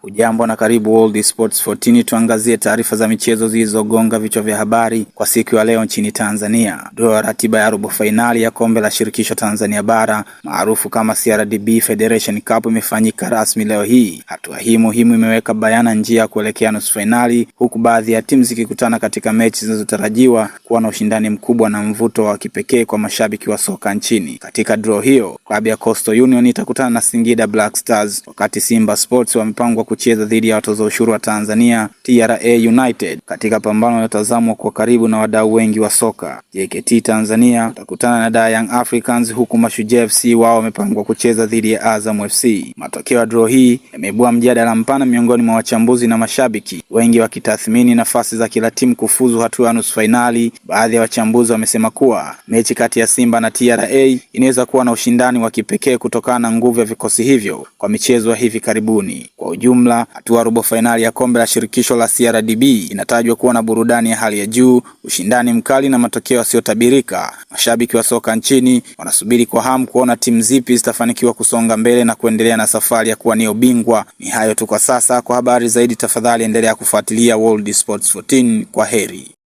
Hujambo na karibu World Sports 14, tuangazie taarifa za michezo zilizogonga vichwa vya habari kwa siku ya leo nchini Tanzania. Ndio ratiba ya robo finali ya kombe la shirikisho Tanzania bara maarufu kama CRDB Federation Cup imefanyika rasmi leo hii. Hatua hii muhimu imeweka bayana njia ya kuelekea nusu finali, huku baadhi ya timu zikikutana katika mechi zinazotarajiwa kuwa na ushindani mkubwa na mvuto wa kipekee kwa mashabiki wa soka nchini. Katika draw hiyo, klabu ya Coastal Union itakutana na Singida Black Stars, wakati Simba Sports wamepangwa kucheza dhidi ya watoza ushuru wa Tanzania TRA United katika pambano linalotazamwa kwa karibu na wadau wengi wa soka. JKT Tanzania watakutana na Young Africans, huku Mashujaa FC wao wamepangwa kucheza dhidi ya Azam FC. Matokeo ya draw hii yameibua mjadala mpana miongoni mwa wachambuzi na mashabiki, wengi wakitathmini nafasi za kila timu kufuzu hatua ya nusu finali. Baadhi ya wachambuzi wamesema kuwa mechi kati ya Simba na TRA inaweza kuwa na ushindani wa kipekee kutokana na nguvu ya vikosi hivyo kwa michezo ya hivi karibuni. Kwa ujumla, hatua robo finali ya kombe la shirikisho la CRDB inatajwa kuwa na burudani ya hali ya juu, ushindani mkali na matokeo yasiyotabirika. Mashabiki wa soka nchini wanasubiri kwa hamu kuona timu zipi zitafanikiwa kusonga mbele na kuendelea na safari ya kuwania ubingwa. Ni hayo tu kwa sasa. Kwa habari zaidi tafadhali endelea kufuatilia World Sports 14. Kwa heri.